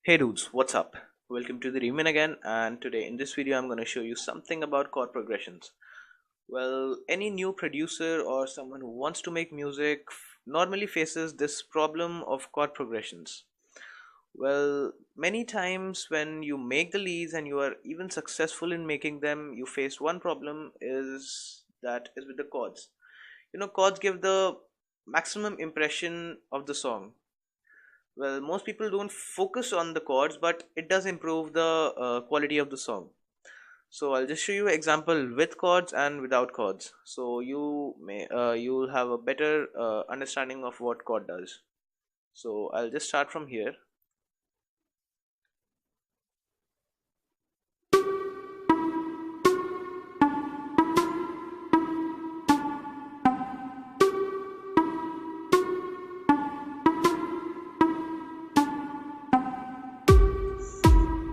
Hey dudes, what's up? Welcome to the Reemen again, and today in this video I'm going to show you something about chord progressions. Well, any new producer or someone who wants to make music normally faces this problem of chord progressions. Well, many times when you make the leads and you are even successful in making them, you face one problem is with the chords. Chords give the maximum impression of the song. Well, most people don't focus on the chords, but it does improve the quality of the song. So I'll just show you an example with chords and without chords, so you'll have a better understanding of what chord does. So I'll just start from here.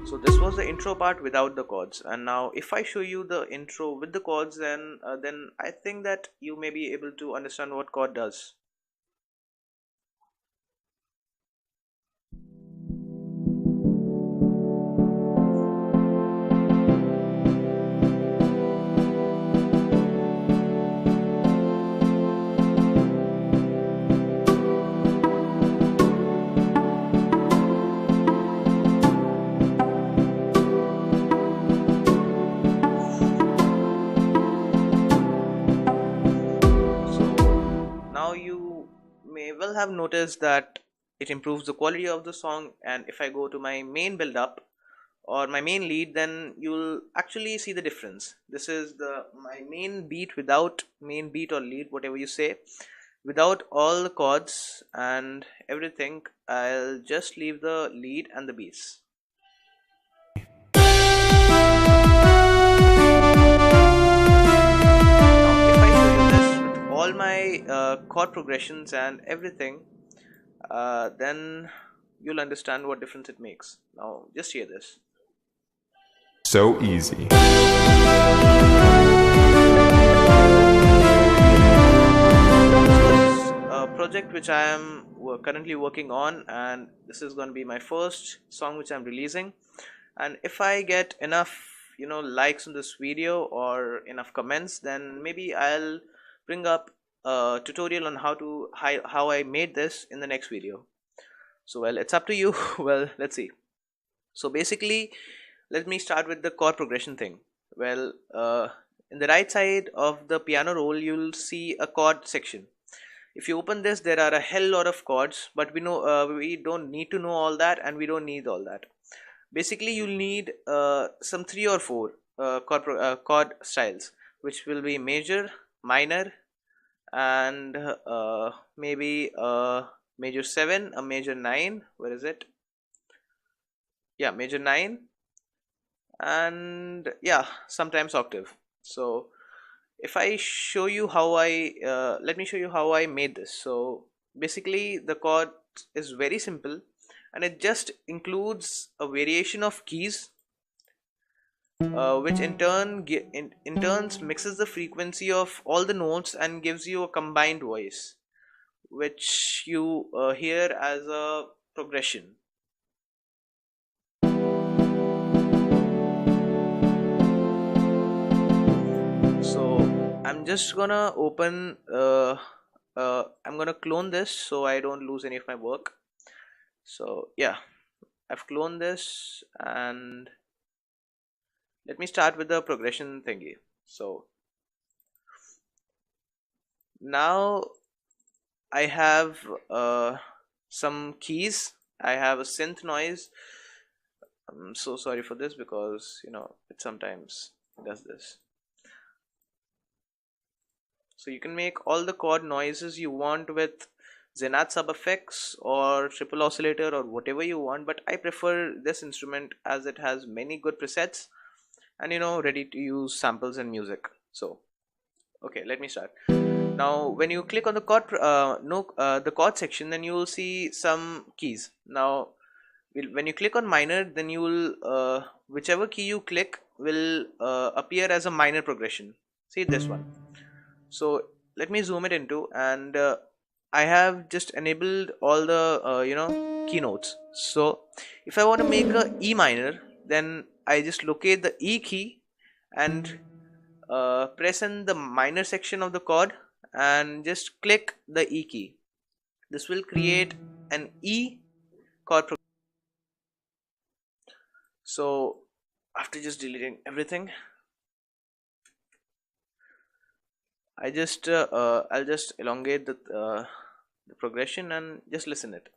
So this was the intro part without the chords, and now if I show you the intro with the chords, then I think that you may be able to understand what chord does. Will have noticed that it improves the quality of the song, and if I go to my main build up or my main lead, then you'll actually see the difference. This is my main beat without main beat or lead, whatever you say, without all the chords and everything. I'll just leave the lead and the beats. All my chord progressions and everything, then you'll understand what difference it makes. Now just hear this. So easy. A project which I am currently working on, and this is going to be my first song which I'm releasing. And if I get enough likes on this video or enough comments, then maybe I'll bring up a tutorial on how I made this in the next video. So well, it's up to you. Well, let's see. So basically, let me start with the chord progression thing. Well, in the right side of the piano roll, you'll see a chord section. If you open this, there are a hell lot of chords, but we don't need to know all that, and we don't need all that. Basically, you'll need some 3 or 4 chord styles, which will be major, minor, and maybe a major 7, a major 9. Where is it? Yeah, major 9, and yeah, sometimes octave. So if I show you how let me show you how I made this. So basically, the chord is very simple, and it just includes a variation of keys, which in turns mixes the frequency of all the notes and gives you a combined voice, which you hear as a progression. So I'm just gonna open I'm gonna clone this so I don't lose any of my work. So yeah, I've cloned this, and let me start with the progression thingy. So now I have some keys. I have a synth noise. I'm so sorry for this, because it sometimes does this. So you can make all the chord noises you want with Zenith sub effects or triple oscillator or whatever you want, but I prefer this instrument as it has many good presets and ready to use samples and music. So okay, let me start. Now when you click on the chord the chord section, then you will see some keys. Now when you click on minor, then you will whichever key you click will appear as a minor progression. See this one. So let me zoom it into, and I have just enabled all the keynotes. So if I want to make a E minor, then I just locate the E key and press in the minor section of the chord and just click the E key. This will create an E chord progression. So after just deleting everything, I'll just elongate the progression and just listen it.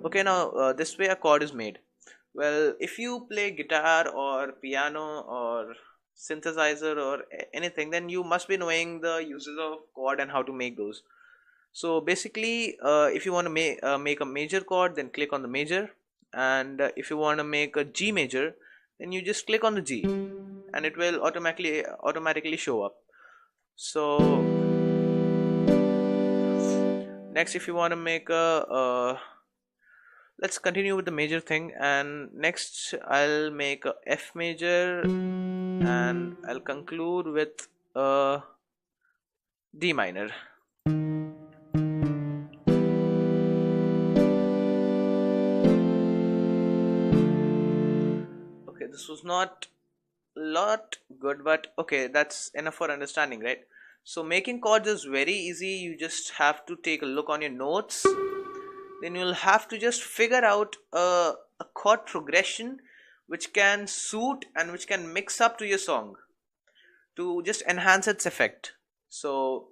Okay, now this way a chord is made. Well, if you play guitar or piano or synthesizer or anything, then you must be knowing the uses of chord and how to make those. So basically, if you want to make a major chord, then click on the major, and if you want to make a G major, then you just click on the G, and it will automatically show up. So next, if you want to make a let's continue with the major thing, and next I'll make a F major and I'll conclude with a D minor. Okay, this was not a lot good, but okay, that's enough for understanding, right? So making chords is very easy. You just have to take a look on your notes, then you'll have to just figure out a chord progression which can suit and which can mix up to your song to just enhance its effect. So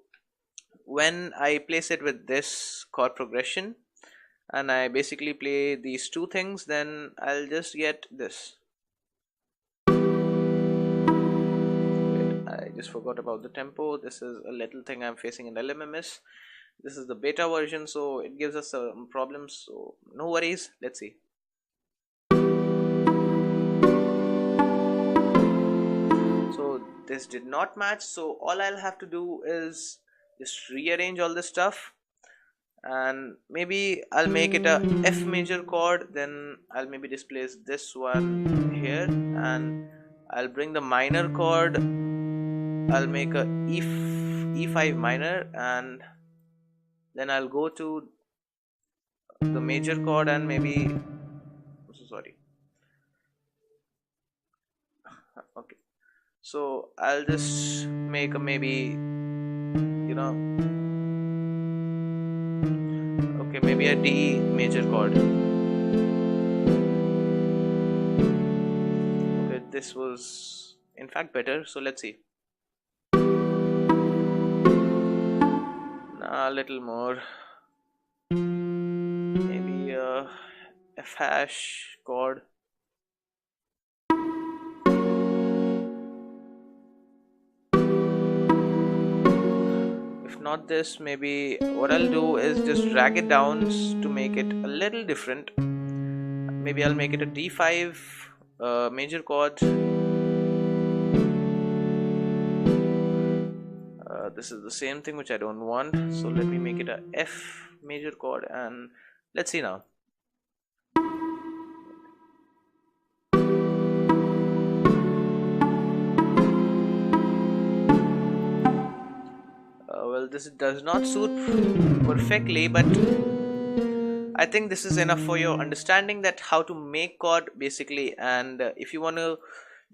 when I place it with this chord progression and I basically play these two things, then I'll just get this. I just forgot about the tempo. This is a little thing I'm facing in LMMS. This is the beta version, so it gives us some problems, so no worries. Let's see. So this did not match, so all I'll have to do is just rearrange all this stuff, and maybe I'll make it a F major chord, then I'll maybe displace this one here, and I'll bring the minor chord, I'll make a E5 minor, and then I'll go to the major chord and maybe, I'm so sorry. Okay, so I'll just make a maybe, okay, maybe a D major chord. Okay, this was in fact better, so let's see. Now a little more, maybe a F hash chord. If not this, maybe what I'll do is just drag it down to make it a little different. Maybe I'll make it a D5 major chord. This is the same thing which I don't want, so let me make it a F major chord, and let's see now. Well, this does not suit perfectly, but I think this is enough for your understanding that how to make chord basically. And if you want to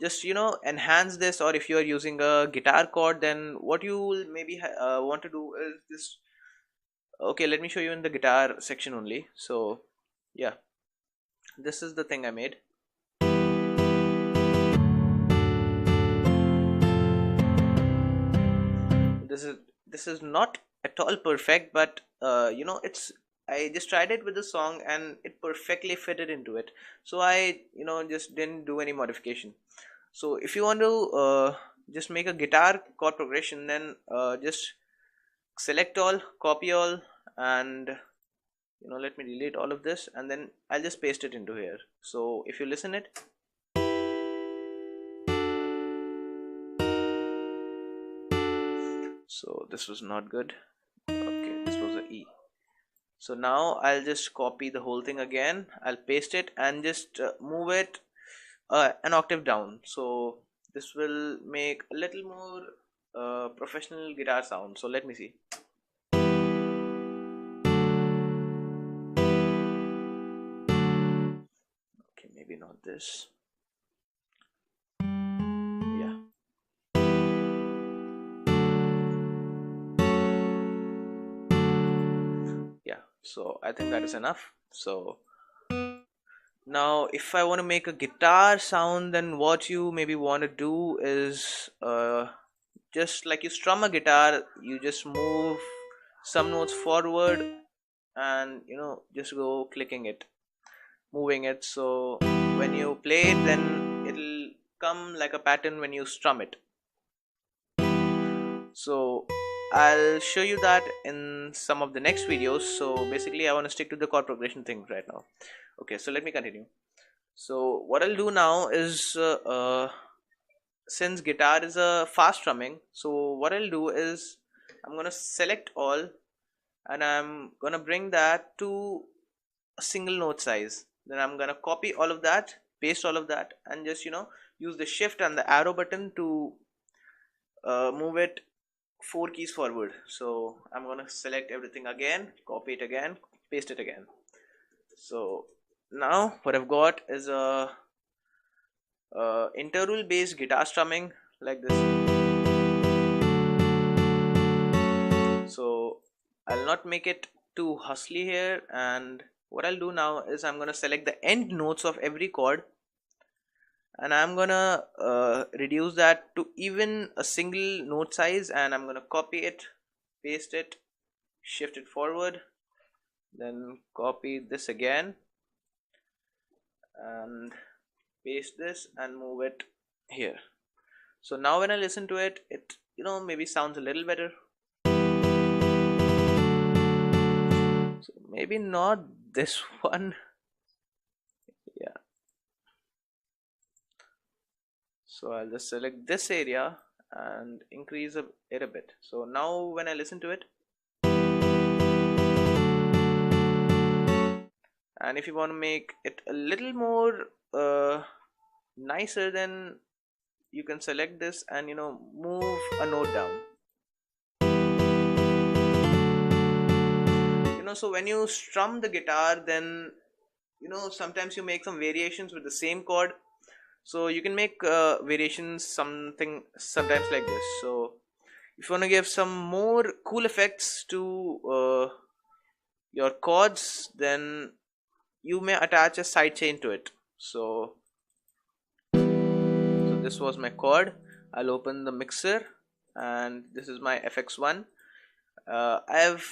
just enhance this, or if you are using a guitar chord, then what you will maybe want to do is this. Okay, let me show you in the guitar section only. So yeah, this is the thing I made. This is not at all perfect, but it's, I just tried it with the song and it perfectly fitted into it, so I just didn't do any modification. So if you want to just make a guitar chord progression, then just select all, copy all, and let me delete all of this, and then I'll just paste it into here. So if you listen it, so this was not good. Okay, this was a E. So now I'll just copy the whole thing again, I'll paste it and just move it an octave down. So this will make a little more professional guitar sound. So let me see. maybe not this. Yeah, so I think that is enough. So now if I want to make a guitar sound, then what you maybe want to do is just like you strum a guitar, you just move some notes forward and just go clicking it, moving it, so when you play it then it'll come like a pattern when you strum it. So I'll show you that in some of the next videos. So basically I want to stick to the chord progression thing right now. Okay, so let me continue. So what I'll do now is since guitar is a fast strumming, so what I'll do is I'm gonna select all and I'm gonna bring that to a single note size. Then I'm gonna copy all of that, paste all of that, and just use the shift and the arrow button to move it 4 keys forward. So I'm gonna select everything again, copy it again, paste it again. So now what I've got is a interval based guitar strumming like this. So I'll not make it too hustly here, and what I'll do now is I'm gonna select the end notes of every chord and I'm gonna reduce that to even a single note size, and I'm gonna copy it, paste it, shift it forward, then copy this again and paste this and move it here. So now when I listen to it, it maybe sounds a little better. So maybe not this one. Yeah, so I'll just select this area and increase it a bit. So now when I listen to it, and if you want to make it a little more nicer, then you can select this and move a note down. So when you strum the guitar, then sometimes you make some variations with the same chord. So you can make variations sometimes like this. So if you want to give some more cool effects to your chords, then you may attach a sidechain to it. So this was my chord. I'll open the mixer and this is my FX1. I have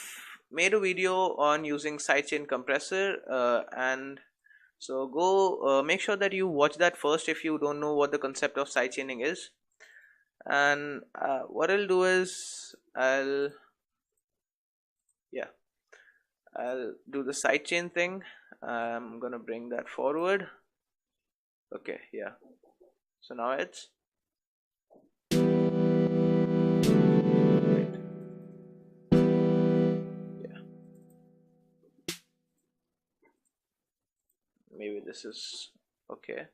made a video on using sidechain compressor, and so go make sure that you watch that first if you don't know what the concept of sidechaining is. And what I'll do is I'll do the sidechain thing. I'm gonna bring that forward. Okay, yeah, so now it's maybe this is okay.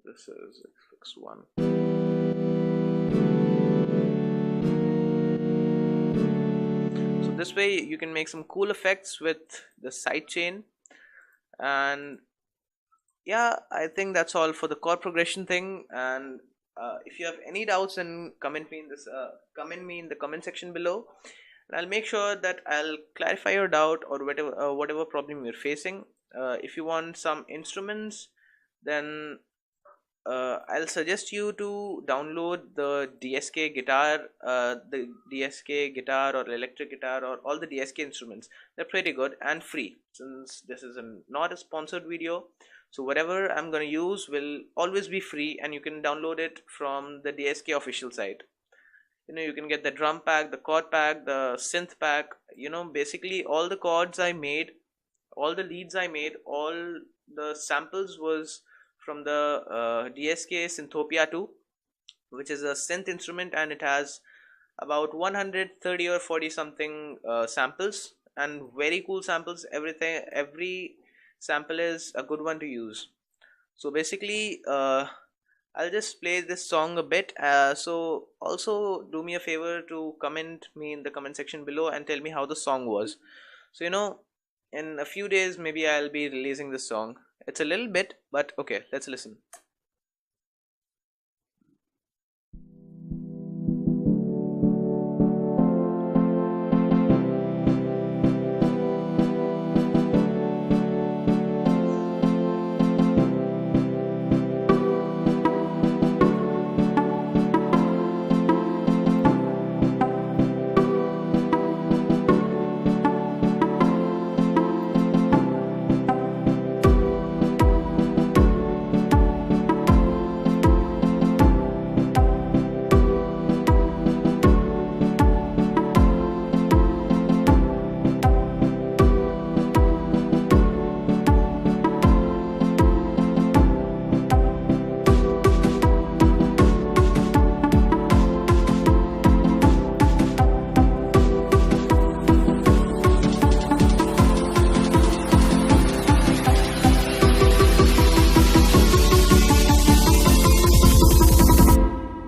This is FX1. This way you can make some cool effects with the sidechain. And yeah, I think that's all for the chord progression thing. And if you have any doubts, then comment me in the comment section below, and I'll make sure that I'll clarify your doubt or whatever problem you're facing. If you want some instruments, then I'll suggest you to download the DSK guitar, or electric guitar, or all the DSK instruments. They're pretty good and free. Since this is not a sponsored video, so whatever I'm going to use will always be free, and you can download it from the DSK official site. You can get the drum pack, the chord pack, the synth pack. Basically all the chords I made, all the leads I made, all the samples was from the DSK Synthopia 2, which is a synth instrument, and it has about 130 or 40 something samples, and very cool samples. Every sample is a good one to use. So basically I'll just play this song a bit. So also do me a favor to comment me in the comment section below and tell me how the song was. So in a few days maybe I'll be releasing this song. It's a little bit, but okay, let's listen.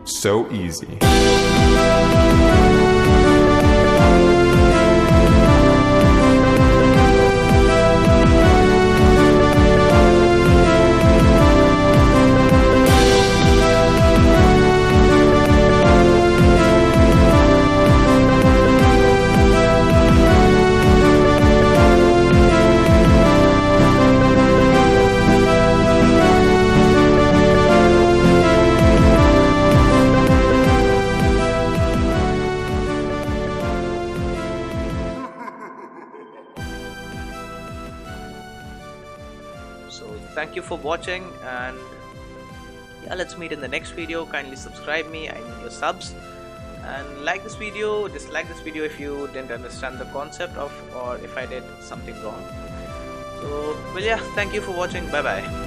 So easy. So thank you for watching, and yeah, let's meet in the next video. Kindly subscribe me, I need your subs, and like this video, dislike this video if you didn't understand the concept of, or if I did something wrong. So well, yeah, thank you for watching. Bye bye.